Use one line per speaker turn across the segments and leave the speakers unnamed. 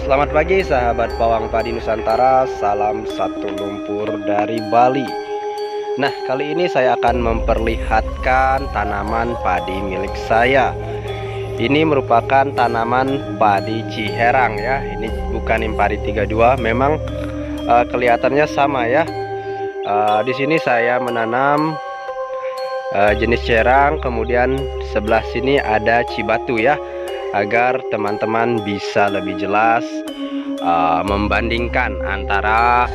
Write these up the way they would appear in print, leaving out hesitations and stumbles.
Selamat pagi sahabat pawang padi Nusantara, salam satu lumpur dari Bali. Nah, kali ini saya akan memperlihatkan tanaman padi milik saya. Ini merupakan tanaman padi Ciherang ya. Ini bukan Impari 32, memang kelihatannya sama ya. Di sini saya menanam jenis Ciherang, kemudian sebelah sini ada Cibatu ya, agar teman-teman bisa lebih jelas membandingkan antara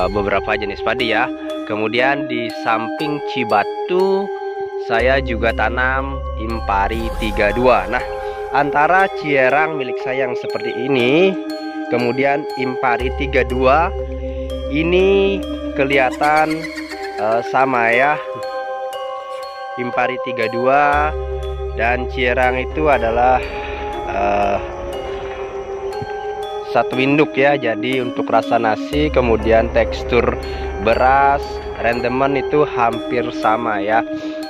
beberapa jenis padi ya. Kemudian di samping Cibatu saya juga tanam Impari 32. Nah, antara Ciherang milik saya yang seperti ini, kemudian Impari 32 ini kelihatan sama ya. Impari 32 dan Ciherang itu adalah satu induk ya. Jadi untuk rasa nasi, kemudian tekstur beras, rendemen itu hampir sama ya.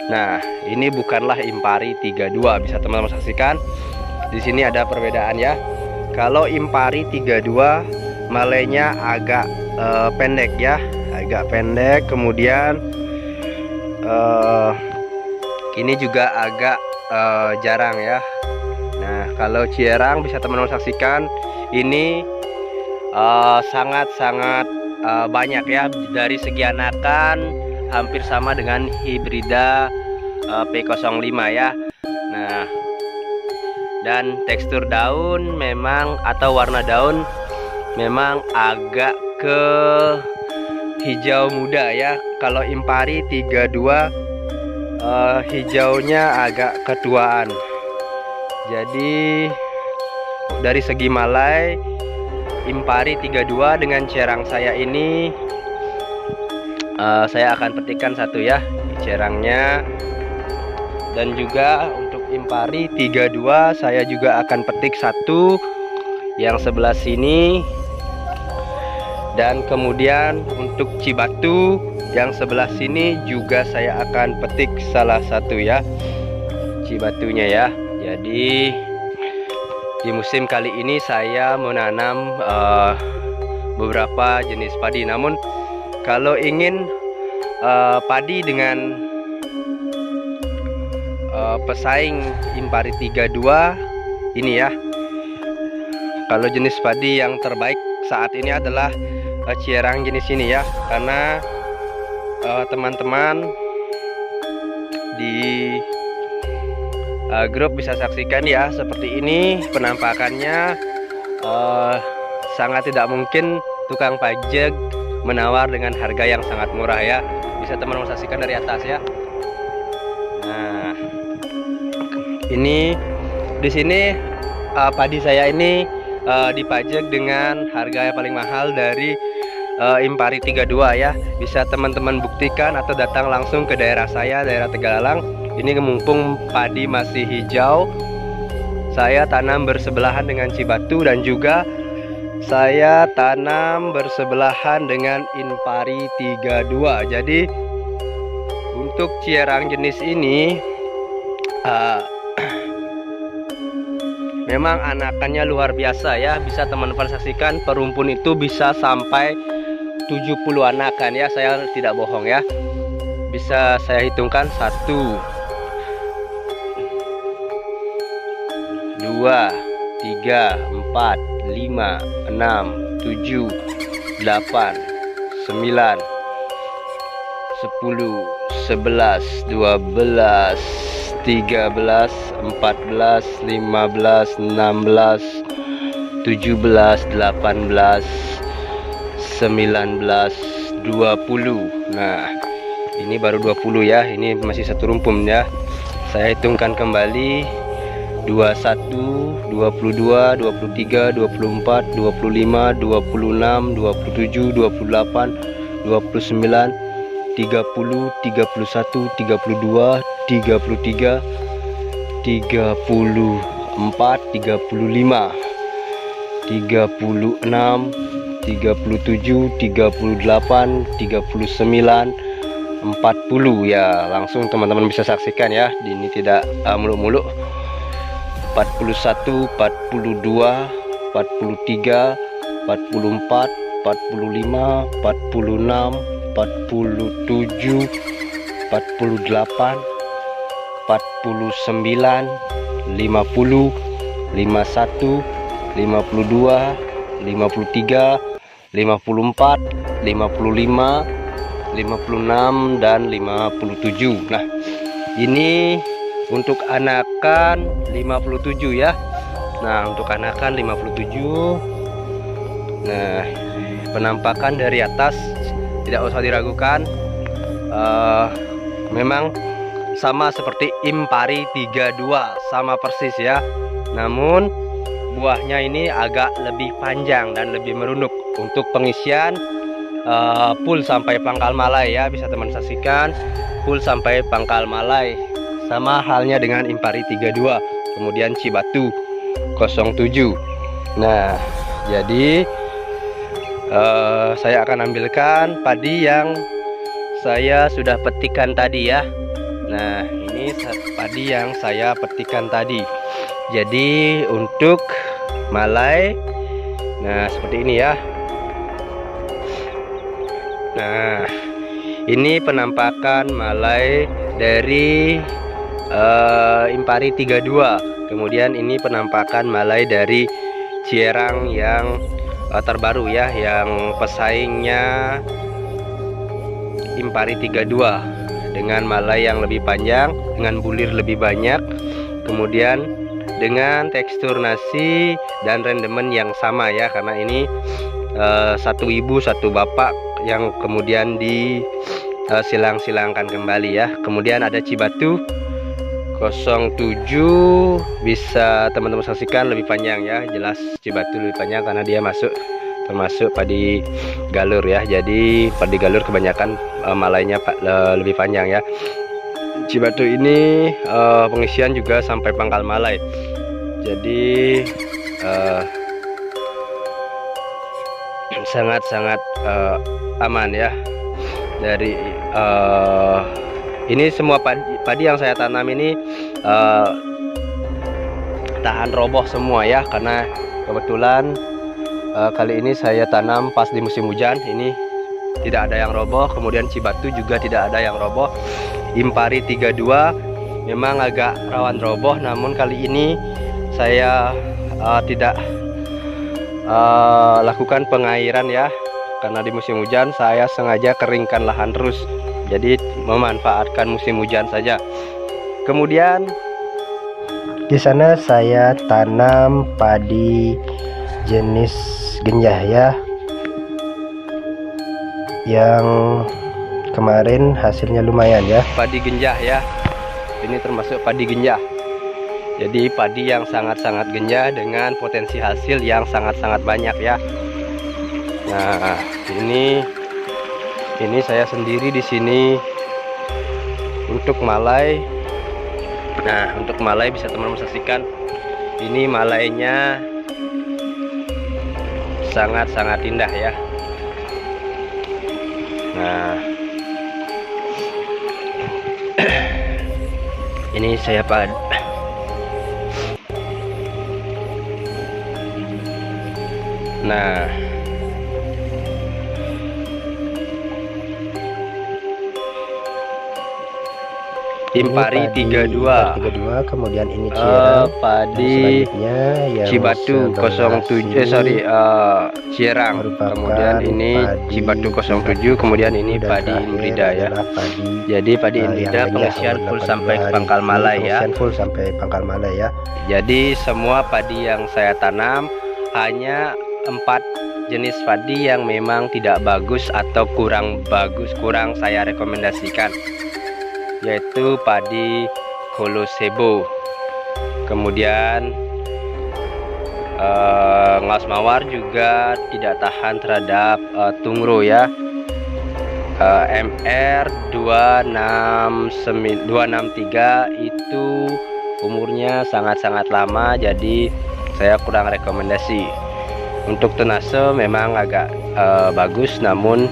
Nah, ini bukanlah Impari 32, bisa teman-teman saksikan. Di sini ada perbedaan ya. Kalau Impari 32 malainya agak pendek ya, agak pendek. Kemudian ini juga agak jarang ya. Nah, kalau Ciherang bisa teman-teman saksikan, ini sangat-sangat banyak ya. Dari segi anakan hampir sama dengan hibrida P05 ya. Nah, dan tekstur daun memang atau warna daun memang agak ke hijau muda ya. Kalau Impari 32 hijaunya agak ketuaan. Jadi dari segi malai, Impari 32 dengan Ciherang saya ini saya akan petikkan satu ya Ciherangnya. Dan juga untuk Impari 32 saya juga akan petik satu yang sebelah sini. Dan kemudian untuk Cibatu yang sebelah sini juga saya akan petik salah satu ya, Cibatunya ya. Jadi di musim kali ini saya menanam beberapa jenis padi. Namun kalau ingin padi dengan pesaing Impari 32 ini ya, kalau jenis padi yang terbaik saat ini adalah Ciherang jenis ini ya. Karena teman-teman di grup bisa saksikan ya, seperti ini penampakannya. Sangat tidak mungkin tukang pajak menawar dengan harga yang sangat murah ya. Bisa teman-teman saksikan dari atas ya. Nah, ini di sini padi saya ini dipajak dengan harga yang paling mahal dari Impari 32 ya. Bisa teman-teman buktikan atau datang langsung ke daerah saya, daerah Tegalalang. Ini mumpung padi masih hijau, saya tanam bersebelahan dengan Cibatu, dan juga saya tanam bersebelahan dengan Impari 32. Jadi untuk Ciherang jenis ini memang anakannya luar biasa ya. Bisa teman-teman saksikan, perumpun itu bisa sampai 70 anakan ya, saya tidak bohong ya. Bisa saya hitungkan 1, 2, 3, 4, 5, 6, 7, 8, 9, 10, 11, 12, 13, 14, 15, 16, 17, 18, 19, 20. Nah, ini baru 20 ya. Ini masih satu rumpun ya. Saya hitungkan kembali: 21, 22, 23, 24, 25, 26, 27, 28, 29, 30, 31, 32, 33, 34, 35, 36, 37, 38, 39, 40 ya. Langsung teman-teman bisa saksikan ya, ini tidak muluk-muluk. 41, 42, 43, 44, 45, 46, 47, 48, 49, 50, 51, 52, 53, 54, 55, 56, dan 57. Nah, ini untuk anakan 57 ya. Nah, untuk anakan 57. Nah, penampakan dari atas tidak usah diragukan, memang sama seperti Impari 32, sama persis ya. Namun buahnya ini agak lebih panjang dan lebih merunduk. Untuk pengisian full sampai pangkal malai ya, bisa teman saksikan, full sampai pangkal malai. Sama halnya dengan Impari 32, kemudian Cibatu 07. Nah, jadi saya akan ambilkan padi yang saya sudah petikan tadi ya. Nah, ini padi yang saya petikan tadi. Jadi untuk malai, nah seperti ini ya. Nah, ini penampakan malai dari Impari 32. Kemudian ini penampakan malai dari Cierang yang terbaru ya, yang pesaingnya Impari 32 dengan malai yang lebih panjang, dengan bulir lebih banyak, kemudian dengan tekstur nasi dan rendemen yang sama ya, karena ini satu ibu satu bapak yang kemudian disilang-silangkan kembali ya. Kemudian ada Cibatu 07, bisa teman-teman saksikan lebih panjang ya, jelas Cibatu lebih panjang karena dia termasuk padi galur ya. Jadi padi galur kebanyakan malainya lebih panjang ya. Cibatu ini pengisian juga sampai pangkal malai. Jadi sangat-sangat aman ya. Dari ini semua padi yang saya tanam ini tahan roboh semua ya, karena kebetulan kali ini saya tanam pas di musim hujan. Ini tidak ada yang roboh. Kemudian Cibatu juga tidak ada yang roboh. Impari 32 memang agak rawan roboh, namun kali ini saya tidak lakukan pengairan ya, karena di musim hujan saya sengaja keringkan lahan terus, jadi memanfaatkan musim hujan saja. Kemudian di sana saya tanam padi jenis genjah ya, yang kemarin hasilnya lumayan ya. Padi genjah ya, ini termasuk padi genjah. Jadi padi yang sangat-sangat genjah dengan potensi hasil yang sangat-sangat banyak ya. Nah, ini saya sendiri di sini untuk malai. Nah, untuk malai bisa teman-teman saksikan. Ini malainya sangat-sangat indah ya. Nah, ini saya Nah, Impari 32, kemudian ini Cierang, padi Cibatu 07, Cierang, kemudian ini Cibatu 07, kemudian ini padi Imrida ya. Jadi padi Imrida pengisian full sampai pangkal malai ya. Jadi semua padi yang saya tanam hanya 4 jenis padi yang memang tidak bagus atau kurang bagus, kurang saya rekomendasikan, yaitu padi Kolosebo, kemudian Ngaus Mawar juga tidak tahan terhadap tungro ya. MR 263 itu umurnya sangat-sangat lama, jadi saya kurang rekomendasi. Untuk Tenase memang agak bagus, namun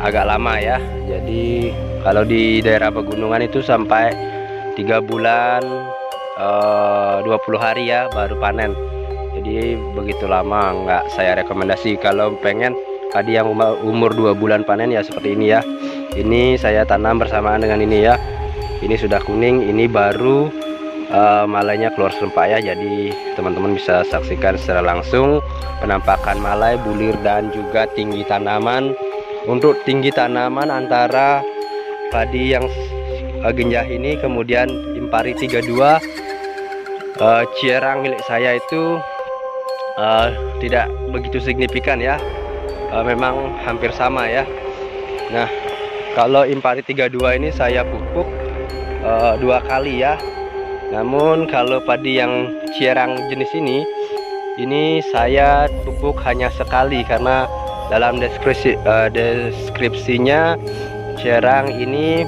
agak lama ya. Jadi kalau di daerah pegunungan itu sampai 3 bulan 20 hari ya baru panen. Jadi begitu lama nggak saya rekomendasi. Kalau pengen padi yang umur 2 bulan panen ya seperti ini ya. Ini saya tanam bersamaan dengan ini ya. Ini sudah kuning, ini baru malaynya keluar serempak ya. Jadi teman-teman bisa saksikan secara langsung penampakan malai, bulir, dan juga tinggi tanaman. Untuk tinggi tanaman antara padi yang genjah ini kemudian Impari 32 Cierang milik saya itu tidak begitu signifikan ya, memang hampir sama ya. Nah, kalau Impari 32 ini saya pupuk 2 kali ya. Namun kalau padi yang Cierang jenis ini saya pupuk hanya sekali, karena dalam deskripsinya Cierang ini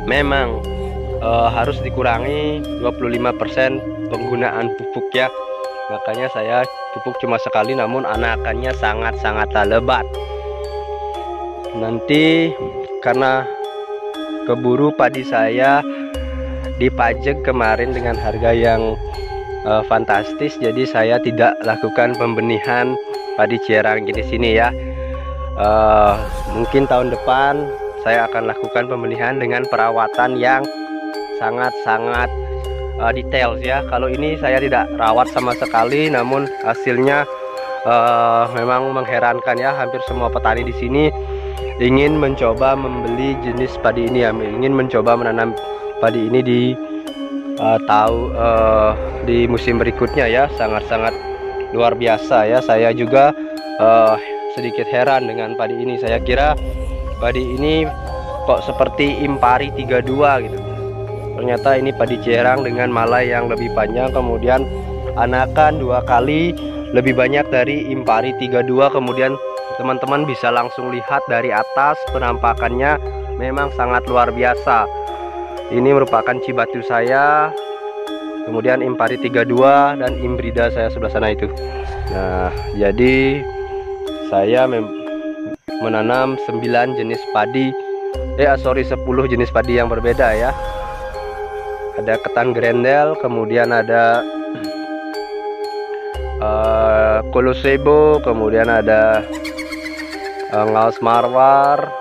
memang harus dikurangi 25% penggunaan pupuk ya. Makanya saya pupuk cuma sekali, namun anakannya sangat-sangat lebat. Nanti karena keburu padi saya dipajak kemarin dengan harga yang fantastis, jadi saya tidak lakukan pembenihan padi Cierang di sini ya. Mungkin tahun depan saya akan lakukan pembenihan dengan perawatan yang sangat-sangat detail ya. Kalau ini saya tidak rawat sama sekali, namun hasilnya memang mengherankan ya. Hampir semua petani di sini ingin mencoba membeli jenis padi ini ya, ingin mencoba menanam padi ini di musim berikutnya ya. Sangat-sangat luar biasa ya. Saya juga sedikit heran dengan padi ini. Saya kira padi ini kok seperti Impari 32 gitu. Ternyata ini padi Cierang dengan malai yang lebih panjang, kemudian anakan 2 kali lebih banyak dari Impari 32. Kemudian teman-teman bisa langsung lihat dari atas penampakannya memang sangat luar biasa. Ini merupakan cibatu saya, kemudian Impari 32 dan Imbrida saya sebelah sana itu. Nah, jadi saya menanam 9 jenis padi, 10 jenis padi yang berbeda ya. Ada ketan grendel, kemudian ada kolosebo, kemudian ada ngaus marwar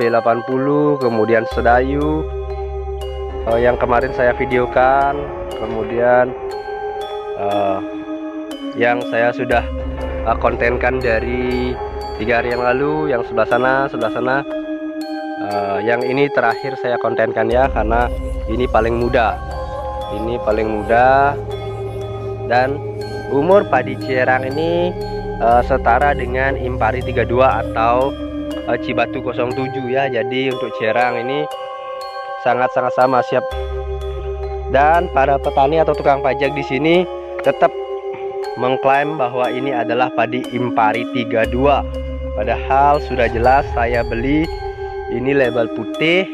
P80, kemudian sedayu yang kemarin saya videokan, kemudian yang saya sudah kontenkan dari 3 hari yang lalu, yang sebelah sana. Yang ini terakhir saya kontenkan ya, karena ini paling muda. Ini paling muda, dan umur padi Cierang ini setara dengan Impari 32 atau Cibatu 07 ya. Jadi untuk Cierang ini sangat-sangat sama, siap. Dan para petani atau tukang pajak di sini tetap mengklaim bahwa ini adalah padi Impari 32. Padahal sudah jelas saya beli ini label putih.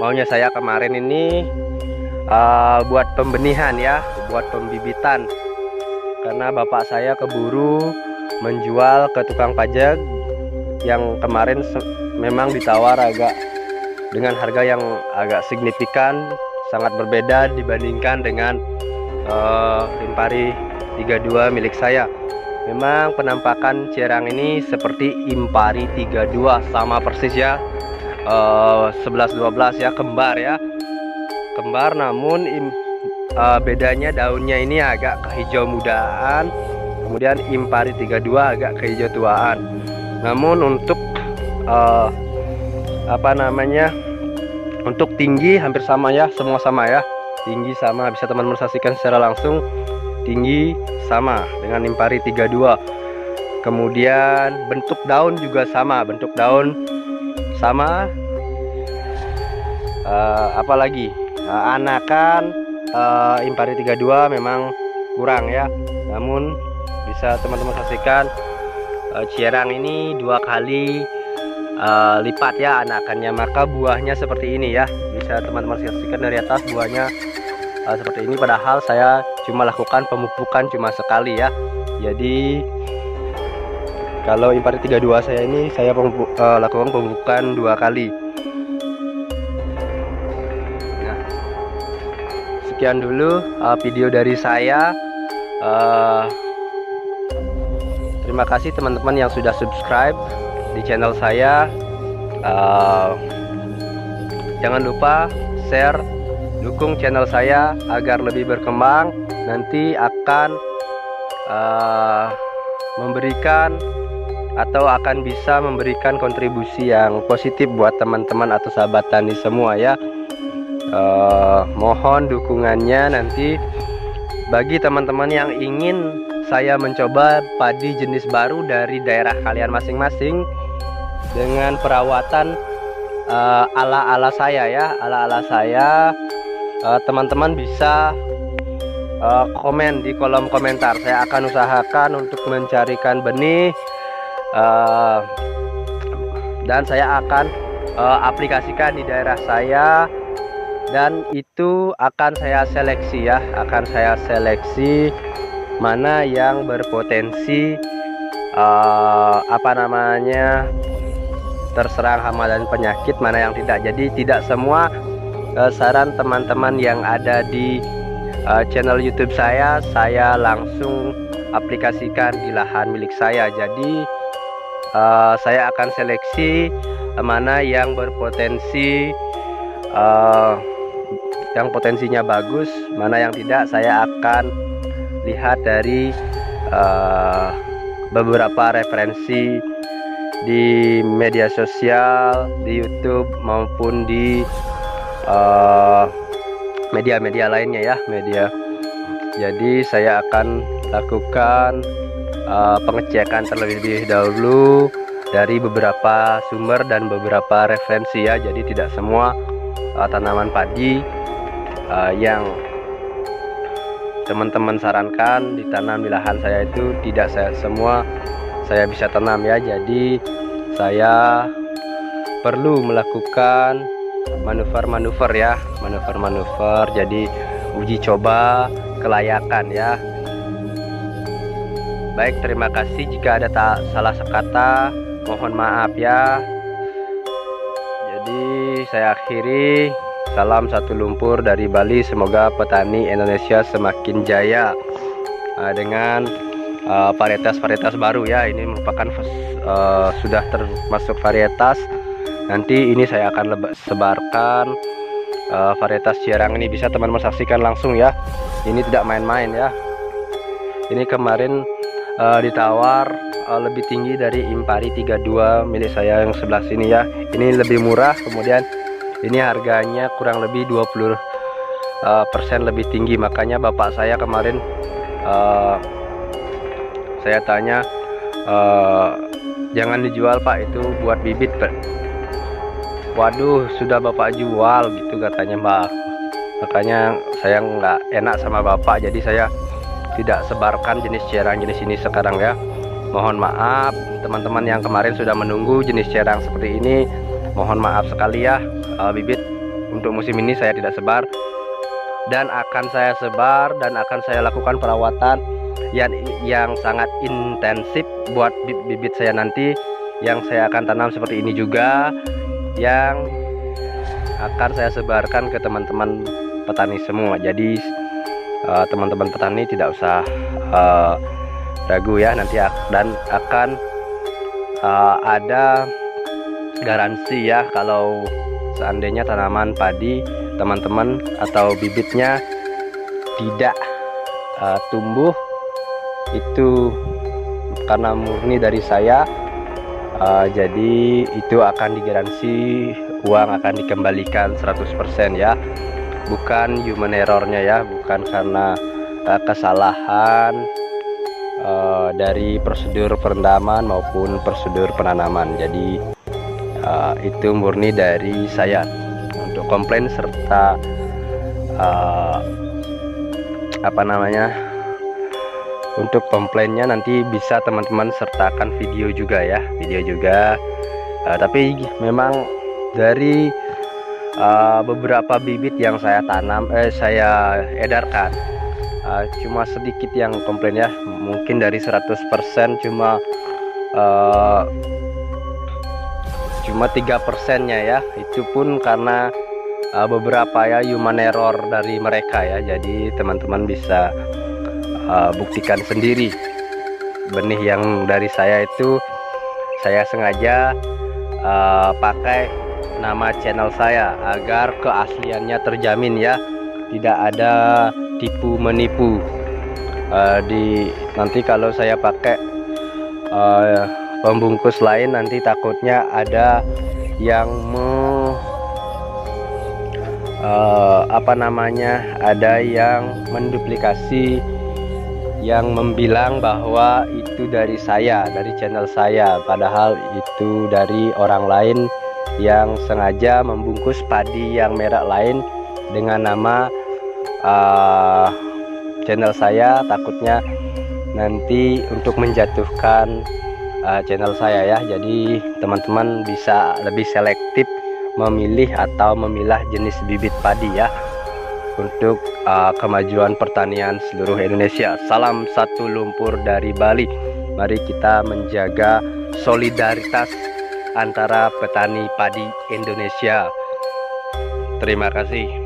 Maunya saya kemarin ini buat pembenihan ya, buat pembibitan, karena bapak saya keburu menjual ke tukang pajak yang kemarin memang ditawar dengan harga yang agak signifikan, sangat berbeda dibandingkan dengan Impari 32 milik saya. Memang penampakan Cierang ini seperti Impari 32, sama persis ya, 11-12 ya, kembar ya, kembar. Namun bedanya daunnya ini agak kehijau mudaan, kemudian Impari 32 agak kehijau tuaan. Namun untuk untuk tinggi hampir sama ya, semua sama ya, tinggi sama, bisa teman-teman saksikan secara langsung, tinggi sama dengan Impari 32. Kemudian bentuk daun juga sama, apalagi anakan Impari 32 memang kurang ya. Namun bisa teman-teman saksikan Cierang ini 2 kali lipat ya anakannya, maka buahnya seperti ini ya. Bisa teman-teman saksikan dari atas, buahnya seperti ini. Padahal saya cuma lakukan pemupukan cuma sekali ya. Jadi kalau Impari 32 saya ini saya lakukan pemupukan 2 kali. Nah, sekian dulu video dari saya. Terima kasih teman-teman yang sudah subscribe di channel saya. Jangan lupa share, dukung channel saya agar lebih berkembang. Nanti akan memberikan atau akan bisa memberikan kontribusi yang positif buat teman-teman atau sahabat tani semua ya. Mohon dukungannya nanti bagi teman-teman yang ingin saya mencoba padi jenis baru dari daerah kalian masing-masing dengan perawatan ala-ala saya ya, ala-ala saya. Teman-teman bisa komen di kolom komentar. Saya akan usahakan untuk mencarikan benih dan saya akan aplikasikan di daerah saya, dan itu akan saya seleksi ya, akan saya seleksi mana yang berpotensi terserang hama dan penyakit, mana yang tidak. Jadi tidak semua saran teman-teman yang ada di channel YouTube saya langsung aplikasikan di lahan milik saya. Jadi saya akan seleksi mana yang berpotensi, yang potensinya bagus, mana yang tidak. Saya akan lihat dari beberapa referensi di media sosial, di YouTube maupun di media-media lainnya ya, media. Jadi saya akan lakukan pengecekan terlebih dahulu dari beberapa sumber dan beberapa referensi ya. Jadi tidak semua tanaman padi yang teman-teman sarankan ditanam di lahan saya itu tidak semua saya bisa tanam ya. Jadi saya perlu melakukan manuver-manuver ya, manuver-manuver. Jadi uji coba kelayakan ya. Baik, terima kasih. Jika ada salah sekata, mohon maaf ya. Jadi saya akhiri. Salam satu lumpur dari Bali. Semoga petani Indonesia semakin jaya dengan varietas-varietas baru ya. Ini merupakan sudah termasuk varietas. Nanti ini saya akan sebarkan varietas Ciarang ini. Bisa teman-teman saksikan langsung ya. Ini tidak main-main ya. Ini kemarin ditawar lebih tinggi dari Impari 32 milik saya yang sebelah sini ya. Ini lebih murah, kemudian ini harganya kurang lebih 20% lebih tinggi. Makanya bapak saya kemarin saya tanya, jangan dijual pak, itu buat bibit. Waduh, sudah bapak jual gitu katanya mbak. Makanya saya nggak enak sama bapak, jadi saya tidak sebarkan jenis Ciarang jenis ini sekarang ya. Mohon maaf teman-teman yang kemarin sudah menunggu jenis Ciarang seperti ini. Mohon maaf sekali ya. Bibit untuk musim ini saya tidak sebar, dan akan saya sebar dan akan saya lakukan perawatan yang sangat intensif buat bibit saya nanti yang saya akan tanam seperti ini juga, yang akan saya sebarkan ke teman-teman petani semua. Jadi teman-teman petani tidak usah ragu ya, nanti dan akan ada garansi ya kalau seandainya tanaman padi teman-teman atau bibitnya tidak tumbuh, itu karena murni dari saya. Jadi itu akan digaransi, uang akan dikembalikan 100% ya, bukan human errornya ya, bukan karena kesalahan dari prosedur perendaman maupun prosedur penanaman. Jadi itu murni dari saya. Untuk komplain serta untuk komplainnya nanti bisa teman-teman sertakan video juga ya, tapi memang dari beberapa bibit yang saya tanam saya edarkan, cuma sedikit yang komplain ya. Mungkin dari 100% cuma 3%-nya ya. Itu pun karena beberapa ya human error dari mereka ya. Jadi teman-teman bisa buktikan sendiri. Benih yang dari saya itu saya sengaja pakai nama channel saya agar keasliannya terjamin ya, tidak ada tipu menipu. Nanti kalau saya pakai pembungkus lain, nanti takutnya ada yang ada yang menduplikasi, yang membilang bahwa itu dari saya, dari channel saya, padahal itu dari orang lain yang sengaja membungkus padi yang merek lain dengan nama channel saya. Takutnya nanti untuk menjatuhkan channel saya ya. Jadi teman-teman bisa lebih selektif memilih atau memilah jenis bibit padi ya, untuk kemajuan pertanian seluruh Indonesia. Salam satu lumpur dari Bali. Mari kita menjaga solidaritas antara petani padi Indonesia. Terima kasih.